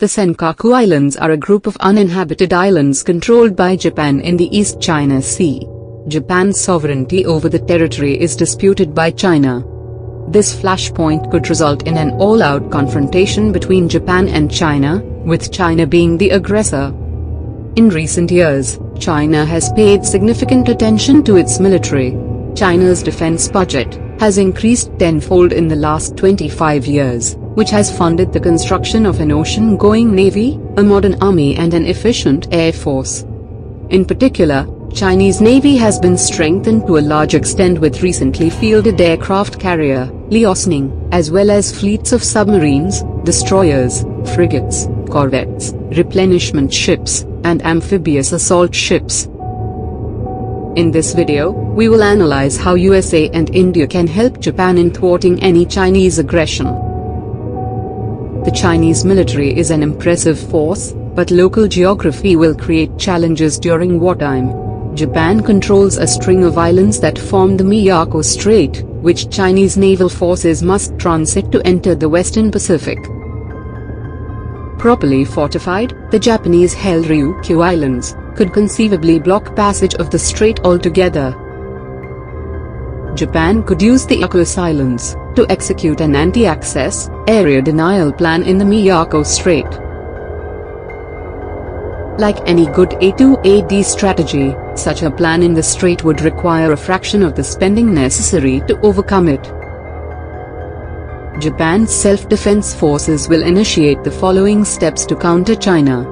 The Senkaku Islands are a group of uninhabited islands controlled by Japan in the East China Sea. Japan's sovereignty over the territory is disputed by China. This flashpoint could result in an all-out confrontation between Japan and China, with China being the aggressor. In recent years, China has paid significant attention to its military. China's defense budget has increased tenfold in the last 25 years, which has funded the construction of an ocean-going navy, a modern army and an efficient air force. In particular, Chinese Navy has been strengthened to a large extent with recently fielded aircraft carrier, Liaoning, as well as fleets of submarines, destroyers, frigates, corvettes, replenishment ships, and amphibious assault ships. In this video, we will analyze how USA and India can help Japan in thwarting any Chinese aggression. The Chinese military is an impressive force, but local geography will create challenges during wartime. Japan controls a string of islands that form the Miyako Strait, which Chinese naval forces must transit to enter the Western Pacific. Properly fortified, the Japanese-held Ryukyu Islands could conceivably block passage of the strait altogether. Japan could use the Senkaku Islands to execute an anti-access, area denial plan in the Miyako Strait. Like any good A2AD strategy, such a plan in the strait would require a fraction of the spending necessary to overcome it. Japan's self-defense forces will initiate the following steps to counter China.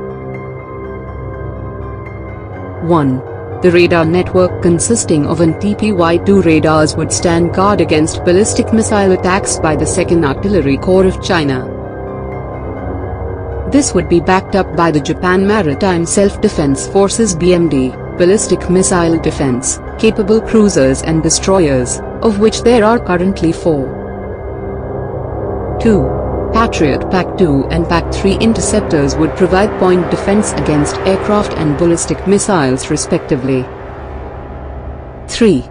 1. The radar network consisting of an TPY-2 radars would stand guard against ballistic missile attacks by the 2nd Artillery Corps of China. This would be backed up by the Japan Maritime Self-Defense Forces BMD, ballistic missile defense, capable cruisers and destroyers, of which there are currently 4. 2. Patriot PAC-2 and PAC-3 interceptors would provide point defense against aircraft and ballistic missiles respectively. 3.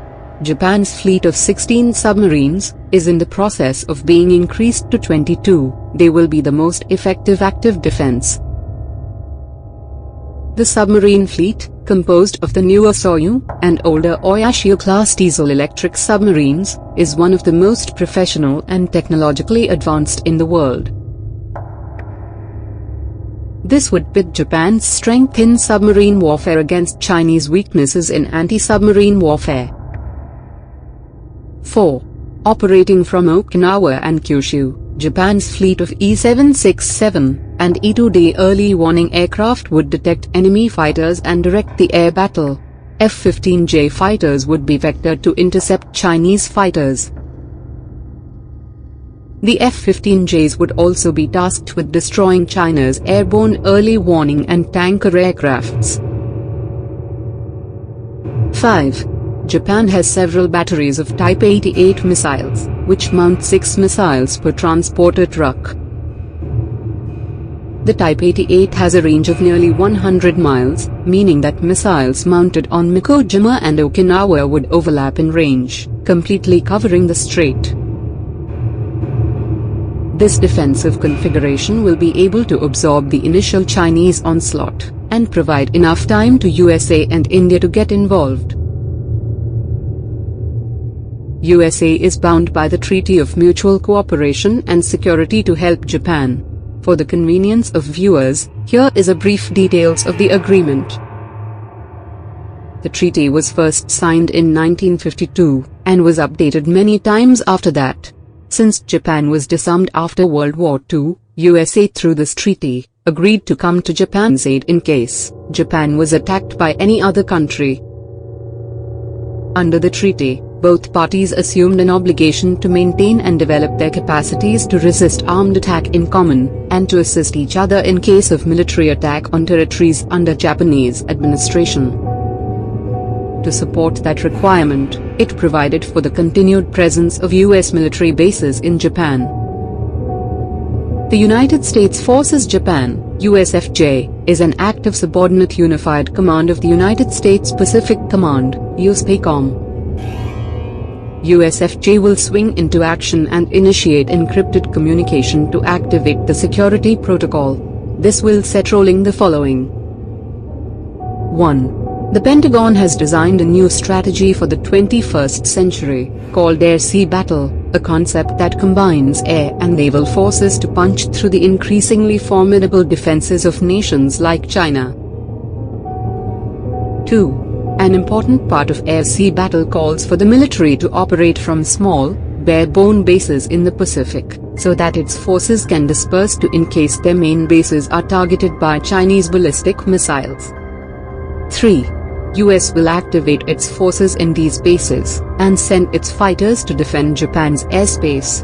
Japan's fleet of 16 submarines is in the process of being increased to 22. They will be the most effective active defense. The submarine fleet, composed of the newer Soyu and older Oyashio-class diesel-electric submarines, is one of the most professional and technologically advanced in the world. This would pit Japan's strength in submarine warfare against Chinese weaknesses in anti-submarine warfare. 4. Operating from Okinawa and Kyushu, Japan's fleet of E-767 and E-2D early warning aircraft would detect enemy fighters and direct the air battle. F-15J fighters would be vectored to intercept Chinese fighters. The F-15Js would also be tasked with destroying China's airborne early warning and tanker aircrafts. 5. Japan has several batteries of Type 88 missiles, which mount 6 missiles per transporter truck. The Type 88 has a range of nearly 100 miles, meaning that missiles mounted on Mikojima and Okinawa would overlap in range, completely covering the strait. This defensive configuration will be able to absorb the initial Chinese onslaught, and provide enough time to USA and India to get involved. USA is bound by the Treaty of Mutual Cooperation and Security to help Japan. For the convenience of viewers, here is a brief details of the agreement. The treaty was first signed in 1952, and was updated many times after that. Since Japan was disarmed after World War II, USA through this treaty, agreed to come to Japan's aid in case Japan was attacked by any other country. Under the treaty, both parties assumed an obligation to maintain and develop their capacities to resist armed attack in common, and to assist each other in case of military attack on territories under Japanese administration. To support that requirement, it provided for the continued presence of U.S. military bases in Japan. The United States Forces Japan, USFJ, is an active subordinate unified command of the United States Pacific Command, USPACOM. USFJ will swing into action and initiate encrypted communication to activate the security protocol. This will set rolling the following. 1. The Pentagon has designed a new strategy for the 21st century, called air-sea battle, a concept that combines air and naval forces to punch through the increasingly formidable defenses of nations like China. 2. An important part of air-sea battle calls for the military to operate from small, bare-bone bases in the Pacific, so that its forces can disperse to in case their main bases are targeted by Chinese ballistic missiles. 3. US will activate its forces in these bases, and send its fighters to defend Japan's airspace.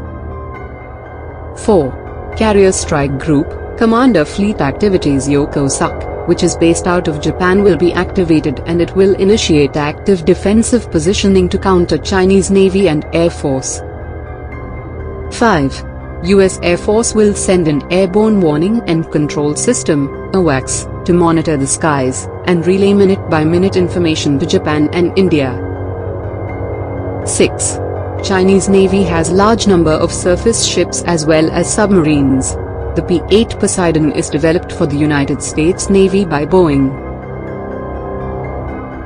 4. Carrier Strike Group, Commander Fleet Activities Yokosuka, which is based out of Japan, will be activated, and it will initiate active defensive positioning to counter Chinese Navy and Air Force. 5. US Air Force will send an airborne warning and control system, AWACS, to monitor the skies, and relay minute-by-minute information to Japan and India. 6. Chinese Navy has large number of surface ships as well as submarines. The P-8 Poseidon is developed for the United States Navy by Boeing.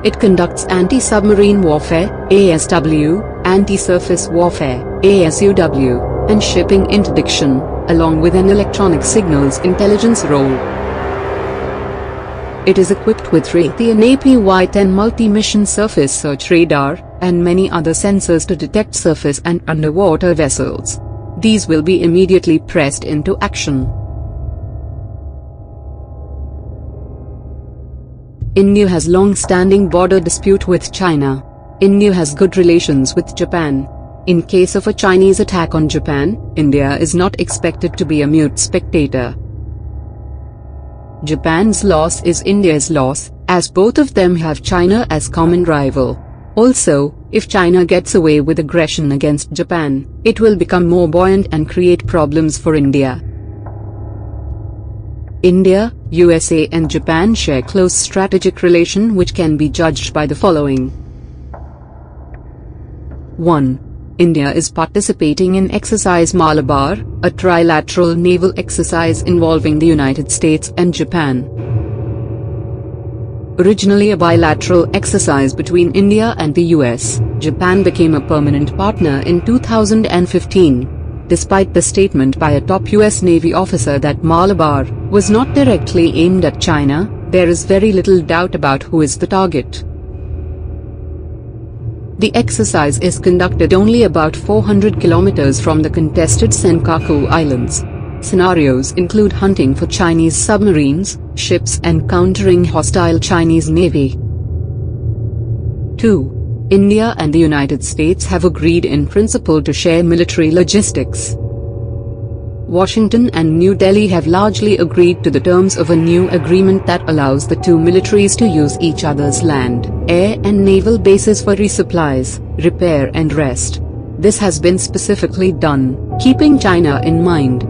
It conducts anti-submarine warfare, ASW, anti-surface warfare, ASUW, and shipping interdiction, along with an electronic signals intelligence role. It is equipped with Raytheon APY-10 multi-mission surface search radar, and many other sensors to detect surface and underwater vessels. These will be immediately pressed into action. India has long-standing border dispute with China. India has good relations with Japan. In case of a Chinese attack on Japan, India is not expected to be a mute spectator. Japan's loss is India's loss, as both of them have China as common rival. Also, if China gets away with aggression against Japan, it will become more buoyant and create problems for India. India, USA and Japan share close strategic relation which can be judged by the following. 1. India is participating in Exercise Malabar, a trilateral naval exercise involving the United States and Japan. Originally a bilateral exercise between India and the US, Japan became a permanent partner in 2015. Despite the statement by a top US Navy officer that Malabar was not directly aimed at China, there is very little doubt about who is the target. The exercise is conducted only about 400 kilometers from the contested Senkaku Islands. Scenarios include hunting for Chinese submarines, ships and countering hostile Chinese Navy. 2. India and the United States have agreed in principle to share military logistics. Washington and New Delhi have largely agreed to the terms of a new agreement that allows the two militaries to use each other's land, air and naval bases for resupplies, repair and rest. This has been specifically done, keeping China in mind.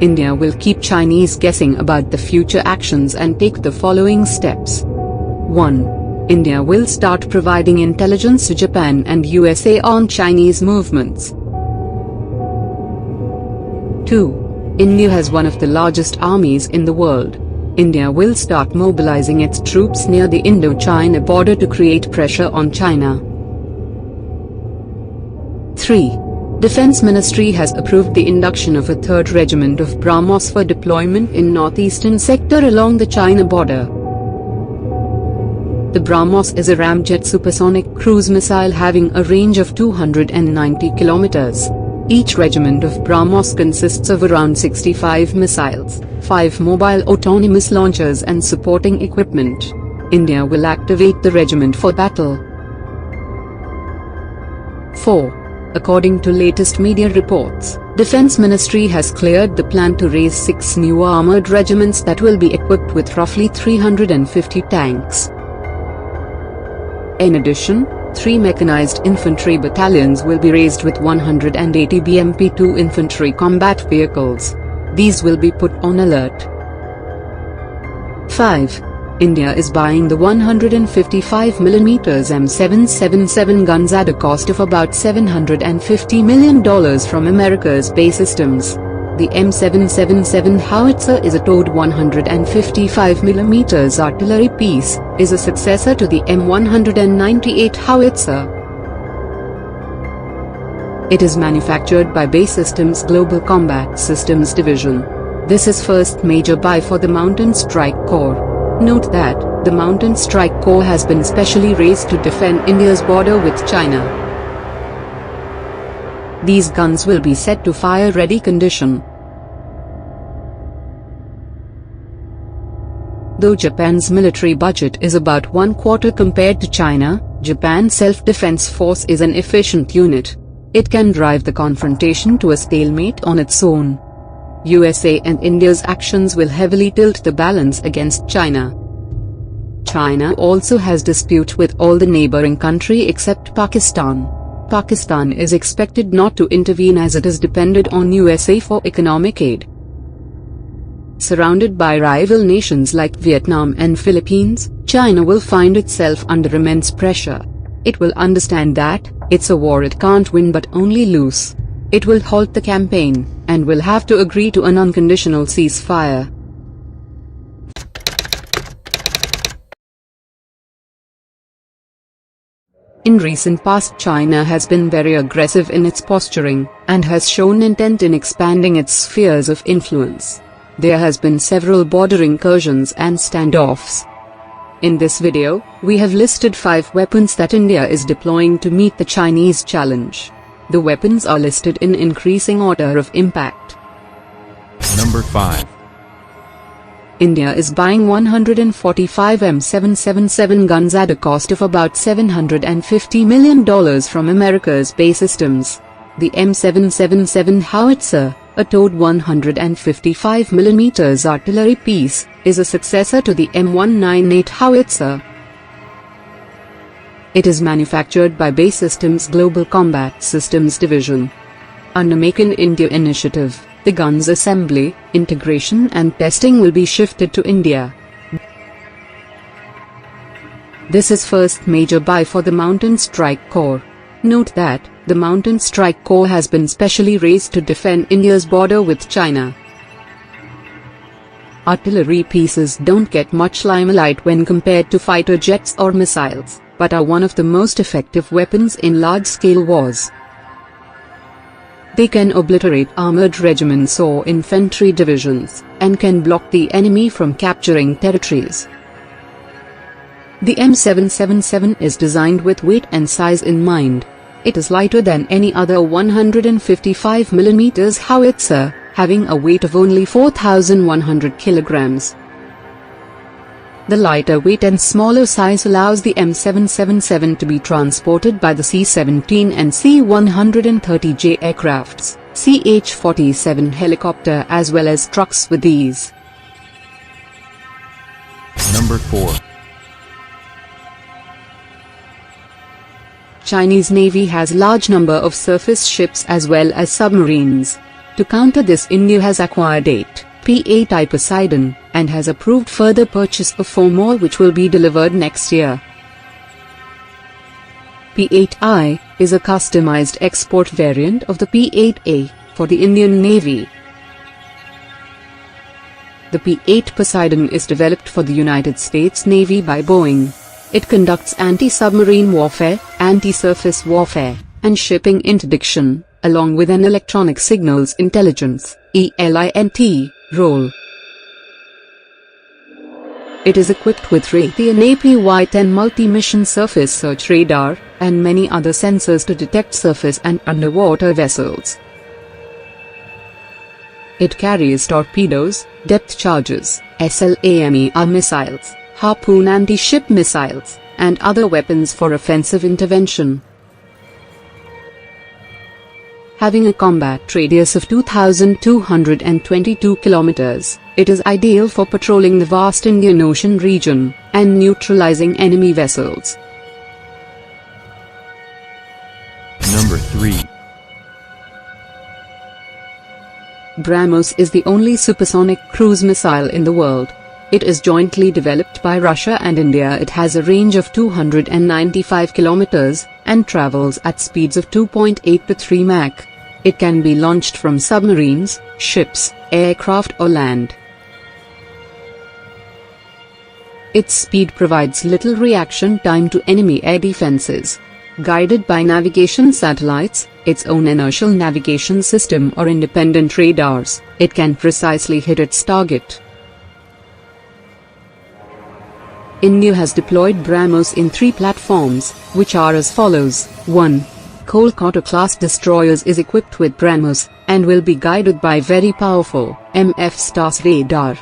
India will keep Chinese guessing about the future actions and take the following steps. 1. India will start providing intelligence to Japan and USA on Chinese movements. 2. India has one of the largest armies in the world. India will start mobilizing its troops near the Indo-China border to create pressure on China. 3. Defense Ministry has approved the induction of a 3rd Regiment of BrahMos for deployment in northeastern sector along the China border. The BrahMos is a ramjet supersonic cruise missile having a range of 290 kilometers. Each regiment of BrahMos consists of around 65 missiles, 5 mobile autonomous launchers and supporting equipment. India will activate the regiment for battle. 4. According to latest media reports, Defense Ministry has cleared the plan to raise 6 new armored regiments that will be equipped with roughly 350 tanks. In addition, 3 mechanized infantry battalions will be raised with 180 BMP-2 infantry combat vehicles. These will be put on alert. 5. India is buying the 155mm M777 guns at a cost of about $750 million from America's BAE Systems. The M777 howitzer is a towed 155mm artillery piece, is a successor to the M198 howitzer. It is manufactured by BAE Systems Global Combat Systems Division. This is first major buy for the Mountain Strike Corps. Note that, the Mountain Strike Corps has been specially raised to defend India's border with China. These guns will be set to fire-ready condition. Though Japan's military budget is about 1/4 compared to China, Japan's self-defense force is an efficient unit. It can drive the confrontation to a stalemate on its own. USA and India's actions will heavily tilt the balance against China. China also has dispute with all the neighboring country except Pakistan. Pakistan is expected not to intervene as it is dependent on USA for economic aid. Surrounded by rival nations like Vietnam and Philippines, China will find itself under immense pressure. It will understand that, it's a war it can't win but only lose. It will halt the campaign, and will have to agree to an unconditional ceasefire. In recent past, China has been very aggressive in its posturing, and has shown intent in expanding its spheres of influence. There has been several border incursions and standoffs. In this video, we have listed 5 weapons that India is deploying to meet the Chinese challenge. The weapons are listed in increasing order of impact. Number 5. India is buying 145 M777 guns at a cost of about $750 million from America's BAE Systems. The M777 howitzer, a towed 155mm artillery piece, is a successor to the M198 howitzer. It is manufactured by BAE Systems Global Combat Systems Division. Under Make in India initiative, the gun's assembly, integration and testing will be shifted to India. This is first major buy for the Mountain Strike Corps. Note that, the Mountain Strike Corps has been specially raised to defend India's border with China. Artillery pieces don't get much limelight when compared to fighter jets or missiles, but are one of the most effective weapons in large-scale wars. They can obliterate armored regiments or infantry divisions, and can block the enemy from capturing territories. The M777 is designed with weight and size in mind. It is lighter than any other 155mm howitzer, having a weight of only 4,100 kilograms. The lighter weight and smaller size allows the M777 to be transported by the C-17 and C-130J aircrafts, CH-47 helicopter as well as trucks with ease. Number 4. Chinese Navy has large number of surface ships as well as submarines. To counter this, India has acquired 8 P-8I Poseidon, and has approved further purchase of 4 more which will be delivered next year. P-8I is a customized export variant of the P-8A for the Indian Navy. The P-8 Poseidon is developed for the United States Navy by Boeing. It conducts anti-submarine warfare, anti-surface warfare, and shipping interdiction, along with an electronic signals intelligence (ELINT) role. It is equipped with Raytheon APY-10 multi-mission surface search radar, and many other sensors to detect surface and underwater vessels. It carries torpedoes, depth charges, SLAMER missiles, Harpoon anti-ship missiles, and other weapons for offensive intervention. Having a combat radius of 2,222 kilometers, it is ideal for patrolling the vast Indian Ocean region, and neutralizing enemy vessels. Number 3. BrahMos is the only supersonic cruise missile in the world. It is jointly developed by Russia and India. It has a range of 295 kilometers, and travels at speeds of 2.8 to 3 Mach. It can be launched from submarines, ships, aircraft or land. Its speed provides little reaction time to enemy air defenses. Guided by navigation satellites, its own inertial navigation system or independent radars, it can precisely hit its target. India has deployed BrahMos in 3 platforms, which are as follows. 1. Kolkata-class destroyers is equipped with BrahMos, and will be guided by very powerful MF-STARS radar.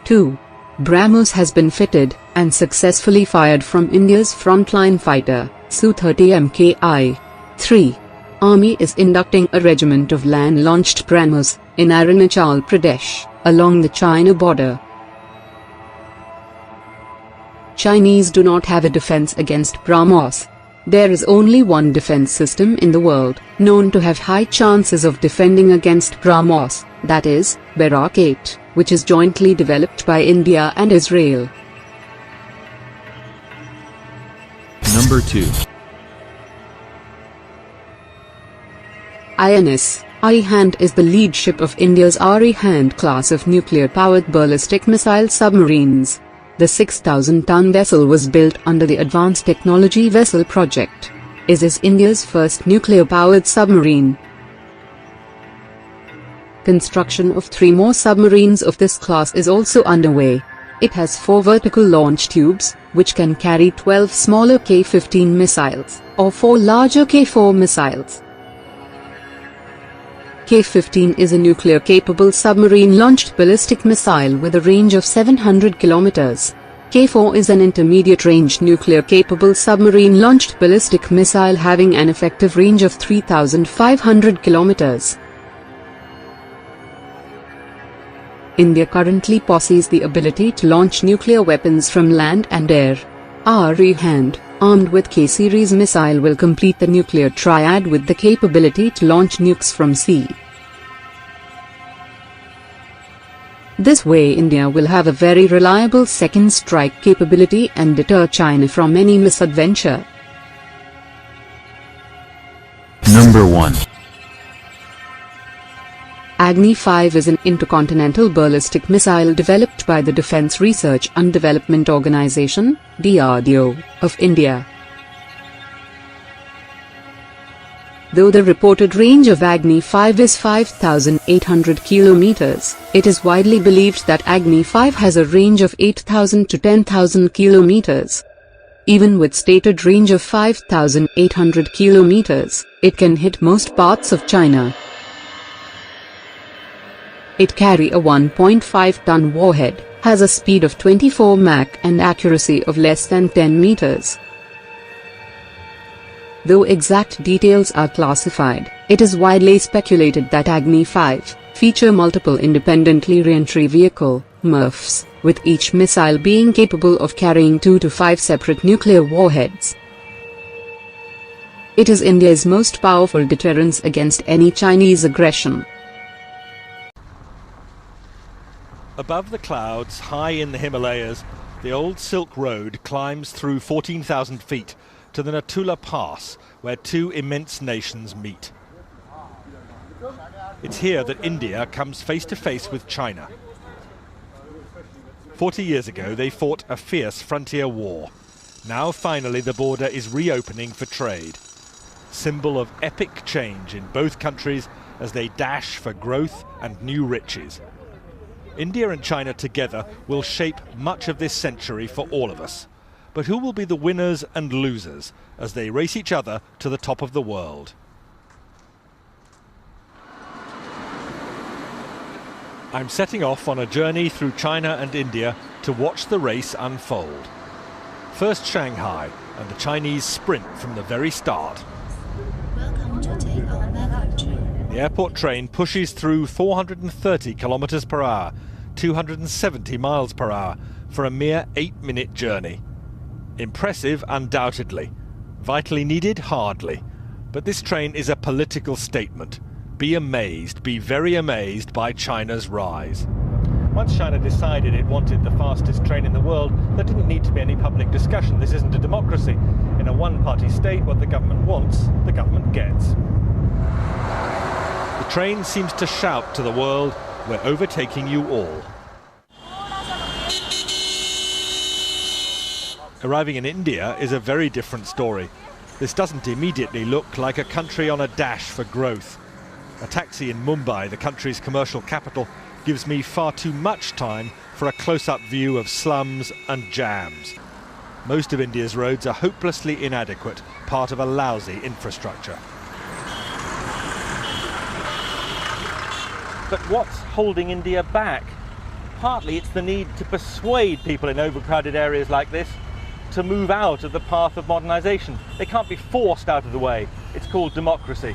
2. BrahMos has been fitted and successfully fired from India's frontline fighter, Su-30 Mki. 3. Army is inducting a regiment of land-launched BrahMos in Arunachal Pradesh, along the China border. Chinese do not have a defense against BrahMos. There is only one defense system in the world known to have high chances of defending against BrahMos, that is, Barak 8, which is jointly developed by India and Israel. Number 2. INS Arihant is the lead ship of India's Arihant class of nuclear-powered ballistic missile submarines. The 6,000-ton vessel was built under the Advanced Technology Vessel Project. It is India's first nuclear-powered submarine. Construction of 3 more submarines of this class is also underway. It has 4 vertical launch tubes, which can carry 12 smaller K-15 missiles, or 4 larger K-4 missiles. K-15 is a nuclear-capable submarine-launched ballistic missile with a range of 700 kilometers. K-4 is an intermediate-range nuclear-capable submarine-launched ballistic missile having an effective range of 3,500 kilometers. India currently possesses the ability to launch nuclear weapons from land and air. Arihant, armed with K-series missile, will complete the nuclear triad with the capability to launch nukes from sea. This way India will have a very reliable second strike capability and deter China from any misadventure. Number 1. Agni-5 is an intercontinental ballistic missile developed by the Defence Research and Development Organisation, DRDO, of India. Though the reported range of Agni-5 is 5,800 kilometers, it is widely believed that Agni-5 has a range of 8,000 to 10,000 kilometers. Even with stated range of 5,800 kilometers, it can hit most parts of China. It carries a 1.5-ton warhead, has a speed of 24 Mach and accuracy of less than 10 meters. Though exact details are classified, it is widely speculated that Agni-5 feature multiple independently re-entry vehicle (MIRVs), with each missile being capable of carrying 2 to 5 separate nuclear warheads. It is India's most powerful deterrence against any Chinese aggression. Above the clouds, high in the Himalayas, the old Silk Road climbs through 14,000 feet to the Natula Pass, where 2 immense nations meet. It's here that India comes face to face with China. 40 years ago, they fought a fierce frontier war. Now, finally, the border is reopening for trade. Symbol of epic change in both countries as they dash for growth and new riches. India and China together will shape much of this century for all of us. But who will be the winners and losers as they race each other to the top of the world? I'm setting off on a journey through China and India to watch the race unfold. First Shanghai, and the Chinese sprint from the very start. Welcome to take our baggage train. The airport train pushes through 430 kilometers per hour, 270 miles per hour, for a mere 8-minute journey. Impressive, undoubtedly. Vitally needed, hardly. But this train is a political statement. Be amazed, be very amazed by China's rise. Once China decided it wanted the fastest train in the world, there didn't need to be any public discussion. This isn't a democracy. In a one-party state, what the government wants, the government gets. The train seems to shout to the world, "We're overtaking you all." Arriving in India is a very different story. This doesn't immediately look like a country on a dash for growth. A taxi in Mumbai, the country's commercial capital, gives me far too much time for a close-up view of slums and jams. Most of India's roads are hopelessly inadequate, part of a lousy infrastructure. But what's holding India back? Partly it's the need to persuade people in overcrowded areas like this to move out of the path of modernisation. They can't be forced out of the way. It's called democracy.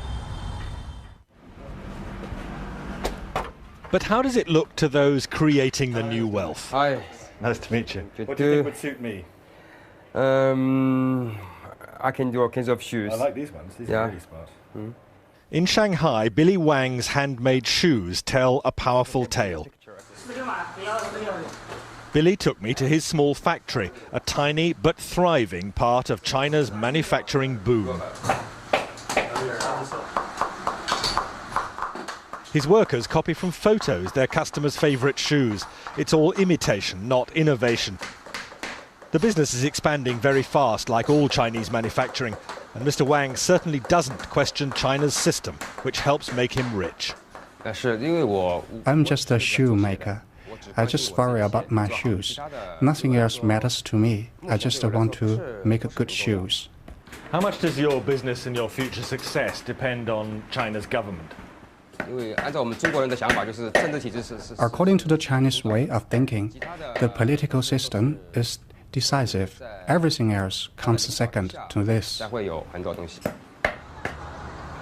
But how does it look to those creating the new wealth? Hi. Nice to meet you. Good What do you think to- would suit me? I can do all kinds of shoes. I like these ones. These Yeah. are really smart. In Shanghai, Billy Wang's handmade shoes tell a powerful tale. Billy took me to his small factory, a tiny but thriving part of China's manufacturing boom. His workers copy from photos their customers' favourite shoes. It's all imitation, not innovation. The business is expanding very fast, like all Chinese manufacturing, and Mr. Wang certainly doesn't question China's system, which helps make him rich. I'm just a shoemaker. I just worry about my shoes. Nothing else matters to me. I just want to make good shoes. How much does your business and your future success depend on China's government? According to the Chinese way of thinking, the political system is decisive. Everything else comes second to this.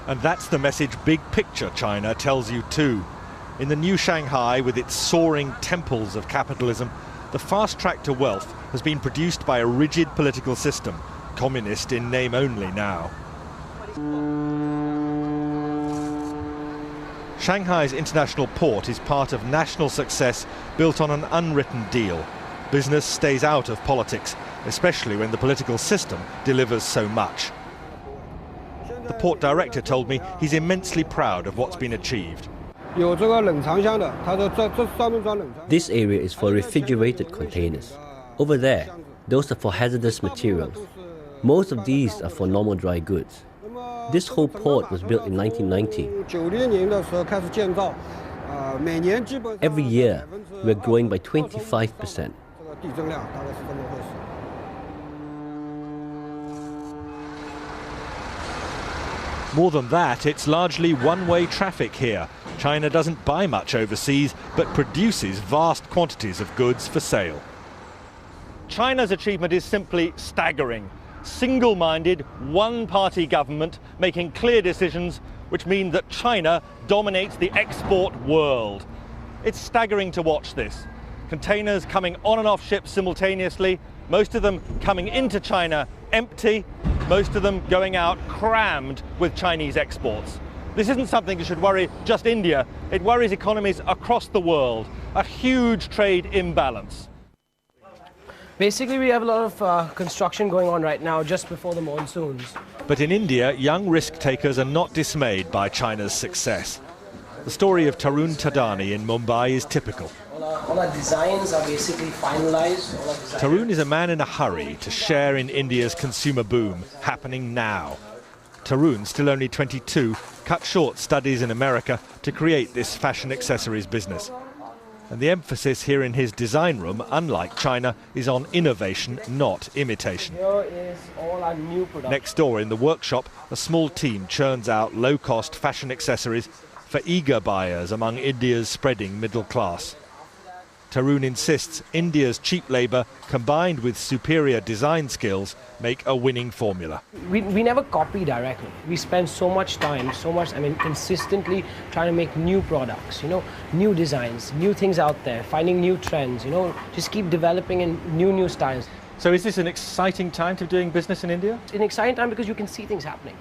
And that's the message big picture China tells you too. In the new Shanghai, with its soaring temples of capitalism, the fast track to wealth has been produced by a rigid political system, communist in name only now. Shanghai's international port is part of national success built on an unwritten deal. Business stays out of politics, especially when the political system delivers so much. The port director told me he's immensely proud of what's been achieved. This area is for refrigerated containers. Over there, those are for hazardous materials. Most of these are for normal dry goods. This whole port was built in 1990. Every year, we're growing by 25%. More than that, it's largely one-way traffic here. China doesn't buy much overseas, but produces vast quantities of goods for sale. China's achievement is simply staggering. Single-minded, one-party government making clear decisions which mean that China dominates the export world. It's staggering to watch this. Containers coming on and off ships simultaneously, most of them coming into China empty, most of them going out crammed with Chinese exports. This isn't something that should worry just India, it worries economies across the world. A huge trade imbalance. Basically, we have a lot of construction going on right now just before the monsoons. But in India, young risk-takers are not dismayed by China's success. The story of Tarun Tadani in Mumbai is typical. All our designs are basically finalized. Tarun is a man in a hurry to share in India's consumer boom, happening now. Tarun, still only 22, cut short studies in America to create this fashion accessories business. And the emphasis here in his design room, unlike China, is on innovation, not imitation. Here is all our new production. Next door in the workshop, a small team churns out low-cost fashion accessories for eager buyers among India's spreading middle class. Tarun insists India's cheap labour, combined with superior design skills, make a winning formula. We never copy directly. We spend so much time, consistently trying to make new products, new designs, new things out there, finding new trends, just keep developing in new styles. So is this an exciting time to be doing business in India? It's an exciting time because you can see things happening,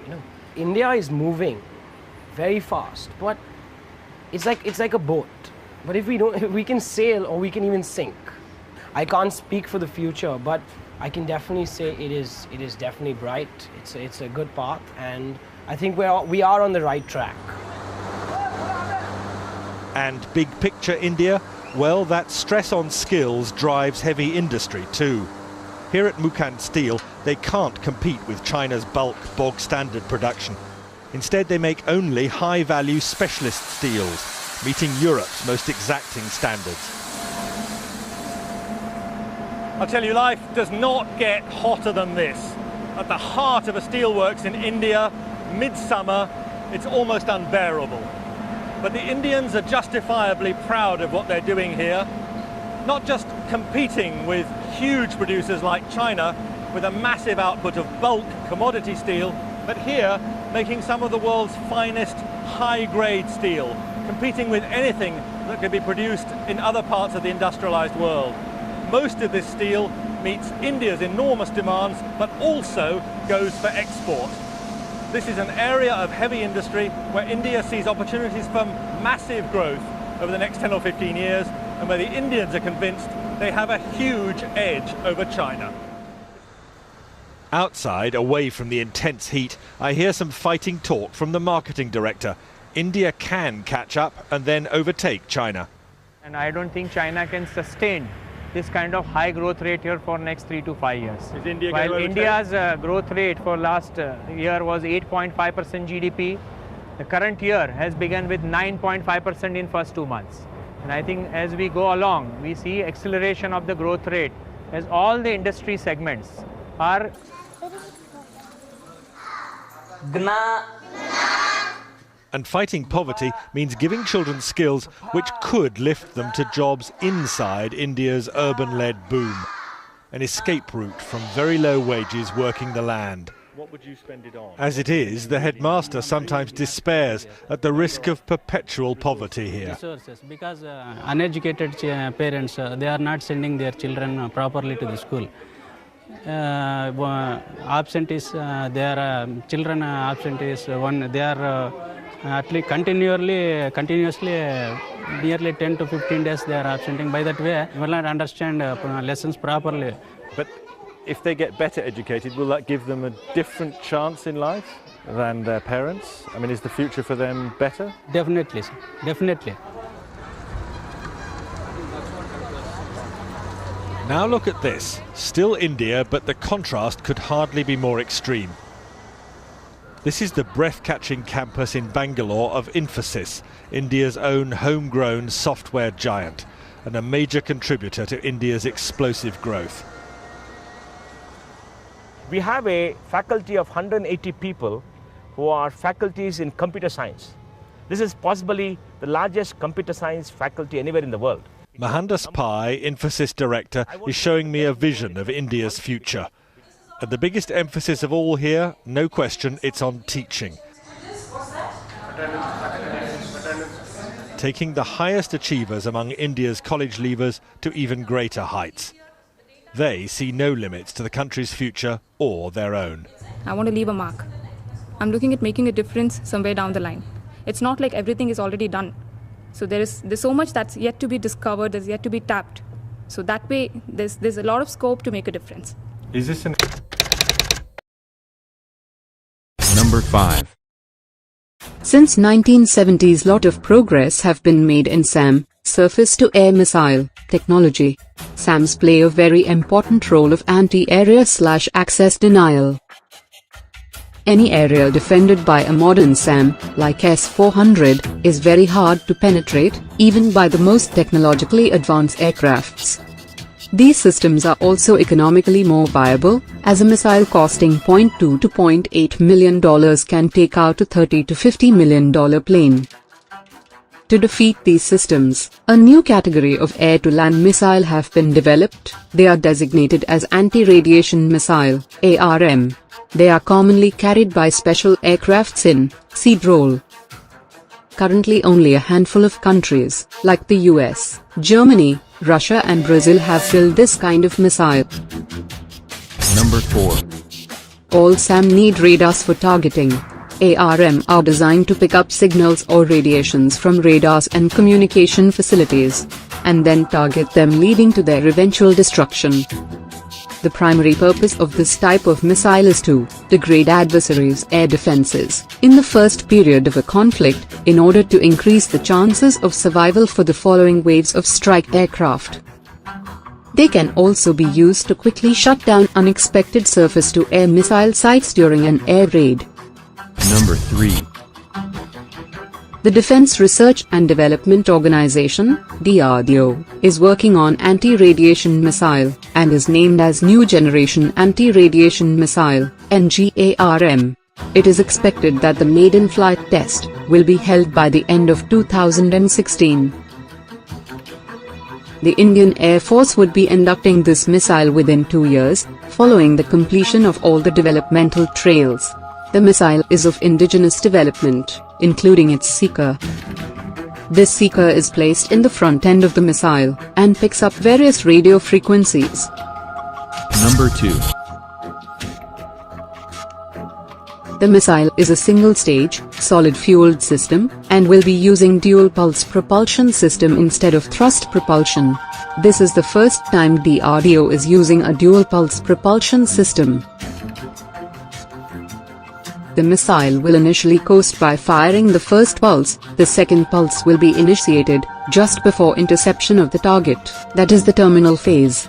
India is moving very fast, but it's like a boat. But if we can sail or we can even sink. I can't speak for the future, but I can definitely say it is definitely bright. It's a good path, and I think we are on the right track. And big picture India? Well, that stress on skills drives heavy industry too. Here at Mukand Steel, they can't compete with China's bulk, bog-standard production. Instead, they make only high-value specialist steels, meeting Europe's most exacting standards. I'll tell you, life does not get hotter than this. At the heart of a steelworks in India, midsummer, it's almost unbearable. But the Indians are justifiably proud of what they're doing here, not just competing with huge producers like China with a massive output of bulk commodity steel, but here making some of the world's finest high-grade steel, competing with anything that could be produced in other parts of the industrialized world. Most of this steel meets India's enormous demands, but also goes for export. This is an area of heavy industry where India sees opportunities for massive growth over the next 10 or 15 years, and where the Indians are convinced they have a huge edge over China. Outside, away from the intense heat, I hear some fighting talk from the marketing director. India can catch up and then overtake China. And I don't think China can sustain this kind of high growth rate here for next 3 to 5 years. Is India While India's growth rate for last year was 8.5% GDP, the current year has begun with 9.5% in first 2 months. And I think as we go along, we see acceleration of the growth rate as all the industry segments are And fighting poverty means giving children skills which could lift them to jobs inside India's urban-led boom. An escape route from very low wages working the land. What would you spend it on? As it is, the headmaster sometimes despairs at the risk of perpetual poverty here. Because uneducated parents, they are not sending their children properly to the school. Absentees, their children absentees, they are at least continuously nearly 10 to 15 days they are absenting. By that way, will not understand lessons properly. But if they get better educated, will that give them a different chance in life than their parents? I mean, is the future for them better? Definitely, sir. Definitely. Now look at this. Still India, but the contrast could hardly be more extreme. This is the breath-catching campus in Bangalore of Infosys, India's own homegrown software giant, and a major contributor to India's explosive growth. We have a faculty of 180 people who are faculties in computer science. This is possibly the largest computer science faculty anywhere in the world. Mohandas Pai, Infosys director, is showing me a vision of India's future. And the biggest emphasis of all here, no question, it's on teaching. Taking the highest achievers among India's college leavers to even greater heights. They see no limits to the country's future or their own. I want to leave a mark. I'm looking at making a difference somewhere down the line. It's not like everything is already done. So there's so much that's yet to be discovered, that's yet to be tapped. So that way, there's a lot of scope to make a difference. Is this an... Number 5. Since 1970s, lot of progress have been made in SAM, surface-to-air missile, technology. SAMs play a very important role of anti-area/access denial. Any area defended by a modern SAM, like S-400, is very hard to penetrate, even by the most technologically advanced aircrafts. These systems are also economically more viable, as a missile costing $0.2 to $0.8 million can take out a $30 to $50 million plane. To defeat these systems, a new category of air-to-land missile have been developed. They are designated as anti-radiation missile, ARM. They are commonly carried by special aircrafts in seed role. Currently only a handful of countries, like the US, Germany, Russia and Brazil have built this kind of missile. Number 4. All SAM need radars for targeting. ARM are designed to pick up signals or radiations from radars and communication facilities, and then target them, leading to their eventual destruction. The primary purpose of this type of missile is to degrade adversaries' air defenses in the first period of a conflict, in order to increase the chances of survival for the following waves of strike aircraft. They can also be used to quickly shut down unexpected surface-to-air missile sites during an air raid. Number 3. The Defense Research and Development Organization, DRDO, is working on anti-radiation missile, and is named as New Generation Anti-Radiation Missile, NGARM. It is expected that the maiden flight test will be held by the end of 2016. The Indian Air Force would be inducting this missile within 2 years, following the completion of all the developmental trails. The missile is of indigenous development, including its seeker. This seeker is placed in the front end of the missile, and picks up various radio frequencies. Number 2. The missile is a single-stage, solid-fueled system, and will be using dual-pulse propulsion system instead of thrust propulsion. This is the first time DRDO is using a dual-pulse propulsion system. The missile will initially coast by firing the first pulse. The second pulse will be initiated just before interception of the target, that is the terminal phase.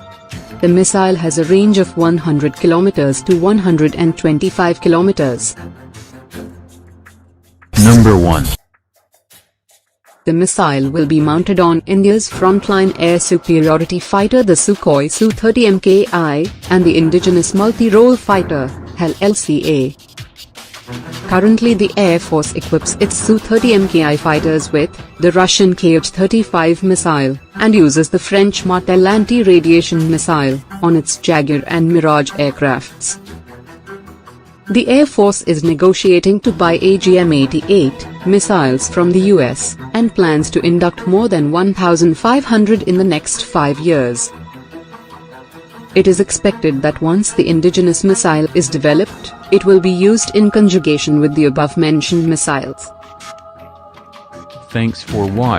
The missile has a range of 100 km to 125 km. Number 1. The missile will be mounted on India's frontline air superiority fighter, the Sukhoi Su-30 Mki, and the indigenous multi-role fighter, HAL-LCA. Currently the Air Force equips its Su-30 Mki fighters with the Russian Kh-35 missile, and uses the French Martel anti-radiation missile on its Jaguar and Mirage aircrafts. The Air Force is negotiating to buy AGM-88 missiles from the US, and plans to induct more than 1,500 in the next 5 years. It is expected that once the indigenous missile is developed, it will be used in conjugation with the above-mentioned missiles. Thanks for watching.